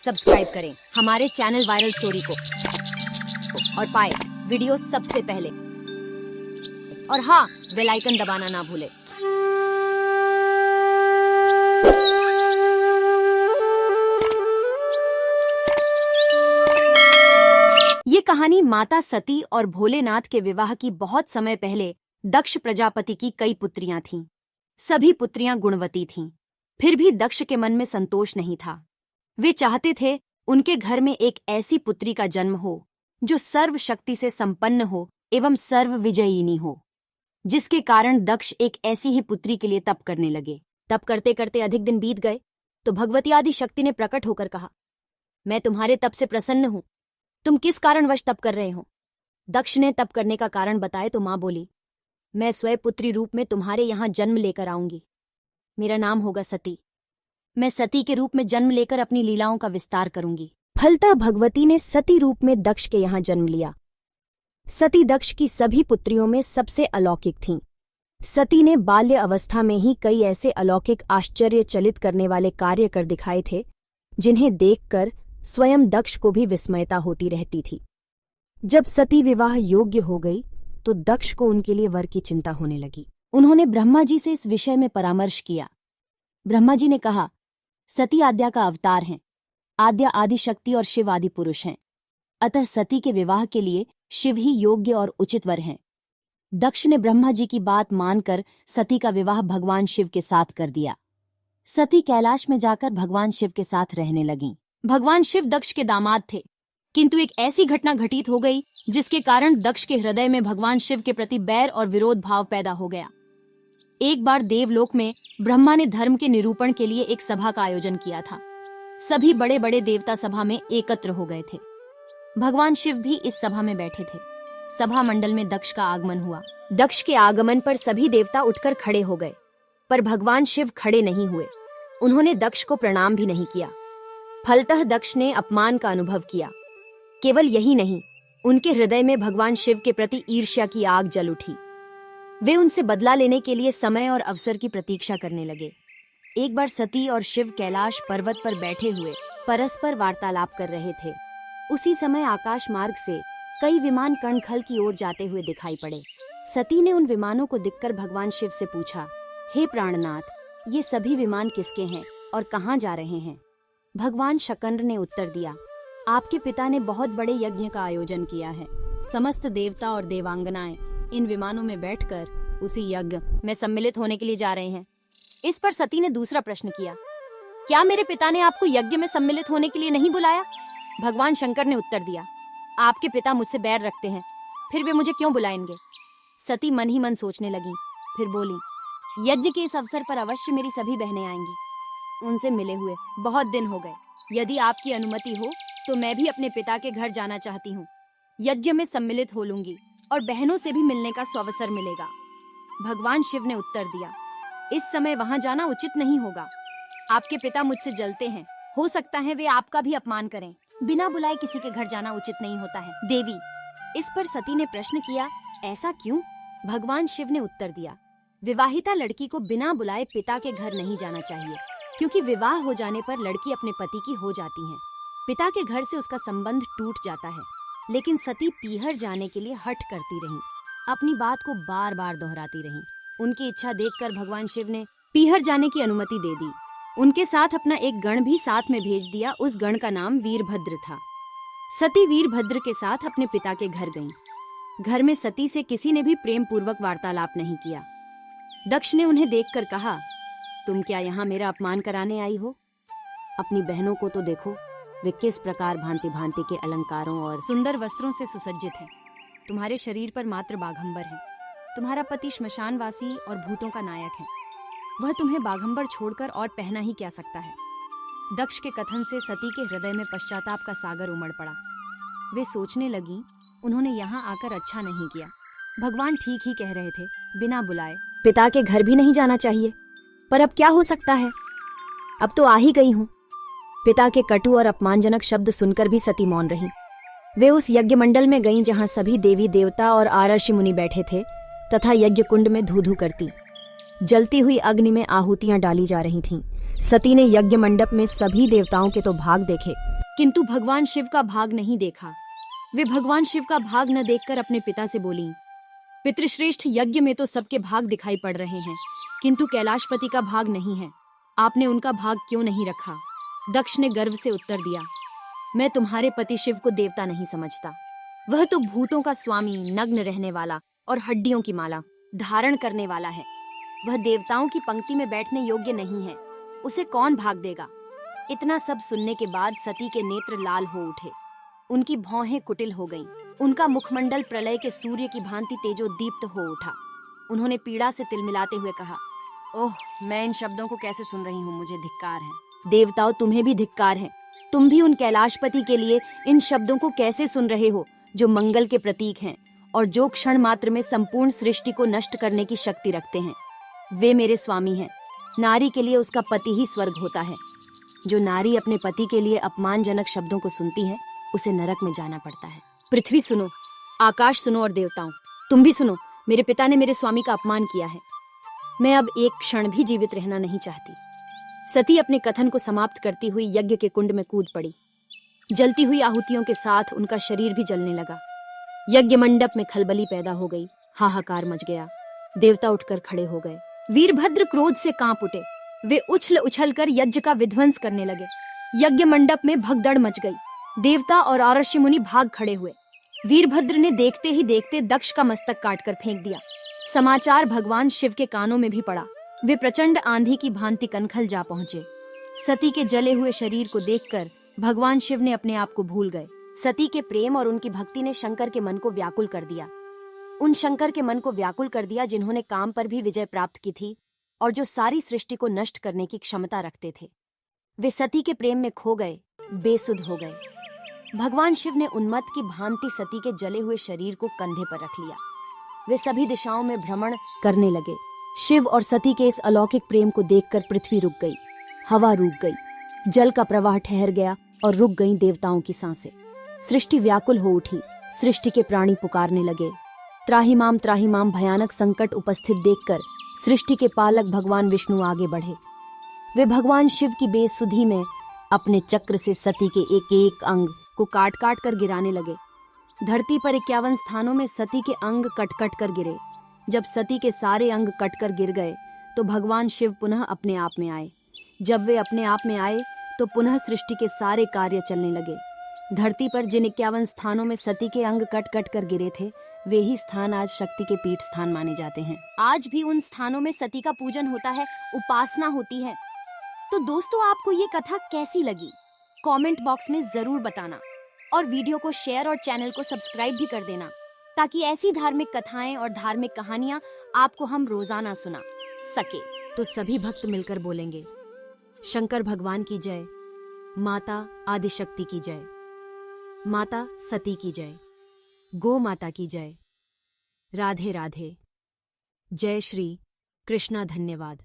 Subscribe करें हमारे channel viral story को और पाए वीडियो सबसे पहले। और हाँ, बेल आइकन दबाना ना भूलें। ये कहानी माता सती और भोलेनाथ के विवाह की बहुत समय पहले दक्ष प्रजापति की कई पुत्रियां थीं। सभी पुत्रियां गुणवती थीं। फिर भी दक्ष के मन में संतोष नहीं था। वे चाहते थे उनके घर में एक ऐसी पुत्री का जन्म हो जो सर्व शक्ति से संपन्न हो एवं सर्व विजयिनी हो, जिसके कारण दक्ष एक ऐसी ही पुत्री के लिए तप करने लगे। तप करते करते अधिक दिन बीत गए तो भगवती आदि शक्ति ने प्रकट होकर कहा, मैं तुम्हारे तप से प्रसन्न हूं। तुम किस कारणवश तप कर रहे हो? दक्ष ने तप करने का कारण बताए तो मां बोली, मैं स्वयं पुत्री रूप में तुम्हारे यहां जन्म लेकर आऊंगी। मेरा नाम होगा सती। मैं सती के रूप में जन्म लेकर अपनी लीलाओं का विस्तार करूंगी। फलतः भगवती ने सती रूप में दक्ष के यहां जन्म लिया। सती दक्ष की सभी पुत्रियों में सबसे अलौकिक थीं। सती ने बाल्य अवस्था में ही कई ऐसे अलौकिक आश्चर्यचलित करने वाले कार्य कर दिखाए थे जिन्हें देखकर स्वयं दक्ष को भी विस्मयता होती रहती थी। जब सती विवाह योग्य हो गई तो दक्ष को उनके लिए वर की चिंता होने लगी। उन्होंने ब्रह्मा जी से इस विषय में परामर्श किया। ब्रह्मा जी ने कहा, सती आद्या का अवतार हैं। आद्या आदि शक्ति और शिव आदि पुरुष हैं। अतः सती के विवाह के लिए शिव ही योग्य और उचित वर हैं। दक्ष ने ब्रह्मा जी की बात मानकर सती का विवाह भगवान शिव के साथ कर दिया। सती कैलाश में जाकर भगवान शिव के साथ रहने लगीं। भगवान शिव दक्ष के दामाद थे, किंतु एक ऐसी घटना घटित हो गई जिसके कारण दक्ष के हृदय में भगवान शिव के प्रति बैर और विरोध भाव पैदा हो गया। एक बार देवलोक में ब्रह्मा ने धर्म के निरूपण के लिए एक सभा का आयोजन किया था। सभी बड़े बड़े देवता सभा में एकत्र हो गए थे। भगवान शिव भी इस सभा में बैठे थे। सभा मंडल में दक्ष का आगमन हुआ। दक्ष के आगमन पर सभी देवता उठकर खड़े हो गए, पर भगवान शिव खड़े नहीं हुए। उन्होंने दक्ष को प्रणाम भी नहीं किया। फलतः दक्ष ने अपमान का अनुभव किया। केवल यही नहीं, उनके हृदय में भगवान शिव के प्रति ईर्ष्या की आग जल उठी। वे उनसे बदला लेने के लिए समय और अवसर की प्रतीक्षा करने लगे। एक बार सती और शिव कैलाश पर्वत पर बैठे हुए परस्पर वार्तालाप कर रहे थे। उसी समय आकाश मार्ग से कई विमान कणखल की ओर जाते हुए दिखाई पड़े। सती ने उन विमानों को देखकर भगवान शिव से पूछा, हे प्राणनाथ, ये सभी विमान किसके हैं और कहाँ जा रहे हैं? भगवान शकंर ने उत्तर दिया, आपके पिता ने बहुत बड़े यज्ञ का आयोजन किया है। समस्त देवता और देवांगनाएं इन विमानों में बैठकर उसी यज्ञ में सम्मिलित होने के लिए जा रहे हैं। इस पर सती ने दूसरा प्रश्न किया, क्या मेरे पिता ने आपको यज्ञ में सम्मिलित होने के लिए नहीं बुलाया? भगवान शंकर ने उत्तर दिया, आपके पिता मुझसे बैर रखते हैं, फिर वे मुझे क्यों बुलाएंगे? सती मन ही मन सोचने लगी, फिर बोली, यज्ञ के इस अवसर पर अवश्य मेरी सभी बहनें आएंगी। उनसे मिले हुए बहुत दिन हो गए। यदि आपकी अनुमति हो तो मैं भी अपने पिता के घर जाना चाहती हूँ। यज्ञ में सम्मिलित हो लूंगी और बहनों से भी मिलने का अवसर मिलेगा। भगवान शिव ने उत्तर दिया, इस समय वहां जाना उचित नहीं होगा। आपके पिता मुझसे जलते हैं, हो सकता है वे आपका भी अपमान करें। बिना बुलाए किसी के घर जाना उचित नहीं होता है। देवी, इस पर सती ने प्रश्न किया, ऐसा क्यों? भगवान शिव ने उत्तर दिया, विवाहिता लड़की को बिना बुलाए पिता के घर नहीं जाना चाहिए, क्योंकि विवाह हो जाने पर लड़की अपने पति की हो जाती है। पिता के घर से उसका संबंध टूट जाता है। लेकिन सती पीहर जाने के लिए हठ करती रहीं, अपनी बात को बार बार दोहराती रहीं। उनकी इच्छा देखकर भगवान शिव ने पीहर जाने की अनुमति दे दी। उनके साथ अपना एक गण भी साथ में भेज दिया। उस गण का नाम वीरभद्र था। सती वीरभद्र के साथ अपने पिता के घर गईं। घर में सती से किसी ने भी प्रेम पूर्वक वार्तालाप नहीं किया। दक्ष ने उन्हें देखकर कहा, तुम क्या यहाँ मेरा अपमान कराने आई हो? अपनी बहनों को तो देखो, वे किस प्रकार भांति भांति के अलंकारों और सुंदर वस्त्रों से सुसज्जित हैं। तुम्हारे शरीर पर मात्र बाघंबर है। तुम्हारा पति श्मशानवासी और भूतों का नायक है। वह तुम्हें बाघंबर छोड़कर और पहना ही क्या सकता है? दक्ष के कथन से सती के हृदय में पश्चाताप का सागर उमड़ पड़ा। वे सोचने लगी, उन्होंने यहाँ आकर अच्छा नहीं किया। भगवान ठीक ही कह रहे थे, बिना बुलाए पिता के घर भी नहीं जाना चाहिए। पर अब क्या हो सकता है? अब तो आ ही गई हूँ। पिता के कटु और अपमानजनक शब्द सुनकर भी सती मौन रही। वे उस यज्ञ मंडल में गईं जहाँ सभी देवी देवता और आर्षि मुनि बैठे थे तथा यज्ञ कुंड में धू धू करती जलती हुई अग्नि में आहुतियां डाली जा रही थीं। सती ने यज्ञ मंडप में सभी देवताओं के तो भाग देखे, किंतु भगवान शिव का भाग नहीं देखा। वे भगवान शिव का भाग न देखकर अपने पिता से बोली, पितृश्रेष्ठ, यज्ञ में तो सबके भाग दिखाई पड़ रहे हैं, किंतु कैलाशपति का भाग नहीं है। आपने उनका भाग क्यों नहीं रखा? दक्ष ने गर्व से उत्तर दिया, मैं तुम्हारे पति शिव को देवता नहीं समझता। वह तो भूतों का स्वामी, नग्न रहने वाला और हड्डियों की माला धारण करने वाला है। वह देवताओं की पंक्ति में बैठने योग्य नहीं है। उसे कौन भाग देगा? इतना सब सुनने के बाद सती के नेत्र लाल हो उठे। उनकी भौहें कुटिल हो गईं। उनका मुखमंडल प्रलय के सूर्य की भांति तेजोदीप्त हो उठा। उन्होंने पीड़ा से तिलमिलाते हुए कहा, ओह, मैं इन शब्दों को कैसे सुन रही हूँ, मुझे धिक्कार है। देवताओं, तुम्हें भी धिक्कार है। तुम भी उन कैलाशपति के लिए इन शब्दों को कैसे सुन रहे हो, जो मंगल के प्रतीक हैं और जो क्षण मात्र में संपूर्ण सृष्टि को नष्ट करने की शक्ति रखते हैं। वे मेरे स्वामी हैं। नारी के लिए उसका पति ही स्वर्ग होता है। जो नारी अपने पति के लिए अपमानजनक शब्दों को सुनती है, उसे नरक में जाना पड़ता है। पृथ्वी सुनो, आकाश सुनो और देवताओं, तुम भी सुनो। मेरे पिता ने मेरे स्वामी का अपमान किया है। मैं अब एक क्षण भी जीवित रहना नहीं चाहती। सती अपने कथन को समाप्त करती हुई यज्ञ के कुंड में कूद पड़ी। जलती हुई आहुतियों के साथ उनका शरीर भी जलने लगा। यज्ञ मंडप में खलबली पैदा हो गई। हाहाकार मच गया। देवता उठकर खड़े हो गए। वीरभद्र क्रोध से कांप उठे। वे उछल उछल कर यज्ञ का विध्वंस करने लगे। यज्ञ मंडप में भगदड़ मच गई। देवता और ऋषि मुनि भाग खड़े हुए। वीरभद्र ने देखते ही देखते दक्ष का मस्तक काटकर फेंक दिया। समाचार भगवान शिव के कानों में भी पड़ा। वे प्रचंड आंधी की भांति कनखल जा पहुंचे। सती के जले हुए शरीर को देखकर भगवान शिव ने अपने आप को भूल गए। सती के प्रेम और उनकी भक्ति ने शंकर के मन को व्याकुल कर दिया। उन शंकर के मन को व्याकुल कर दिया जिन्होंने काम पर भी विजय प्राप्त की थी और जो सारी सृष्टि को नष्ट करने की क्षमता रखते थे। वे सती के प्रेम में खो गए, बेसुध हो गए। भगवान शिव ने उन्मत्त की भांति सती के जले हुए शरीर को कंधे पर रख लिया। वे सभी दिशाओं में भ्रमण करने लगे। शिव और सती के इस अलौकिक प्रेम को देखकर पृथ्वी रुक गई, हवा रुक गई, जल का प्रवाह ठहर गया और रुक गईं देवताओं की सांसें। सृष्टि व्याकुल हो उठी। सृष्टि के प्राणी पुकारने लगे, त्राहिमाम। भयानक संकट उपस्थित देखकर सृष्टि के पालक भगवान विष्णु आगे बढ़े। वे भगवान शिव की बेसुधी में अपने चक्र से सती के एक एक अंग को काट काट कर गिराने लगे। धरती पर 51 स्थानों में सती के अंग कट कट कर गिरे। जब सती के सारे अंग कट कर गिर गए तो भगवान शिव पुनः अपने आप में आए। जब वे अपने आप में आए तो पुनः सृष्टि के सारे कार्य चलने लगे। धरती पर जिन 51 स्थानों में सती के अंग कट कट कर गिरे थे, वे ही स्थान आज शक्ति के पीठ स्थान माने जाते हैं। आज भी उन स्थानों में सती का पूजन होता है, उपासना होती है। तो दोस्तों, आपको ये कथा कैसी लगी? कमेंट बॉक्स में जरूर बताना और वीडियो को शेयर और चैनल को सब्सक्राइब भी कर देना, ताकि ऐसी धार्मिक कथाएं और धार्मिक कहानियां आपको हम रोजाना सुना सके। तो सभी भक्त मिलकर बोलेंगे, शंकर भगवान की जय, माता आदिशक्ति की जय, माता सती की जय, गो माता की जय, राधे राधे, जय श्री कृष्णा, धन्यवाद।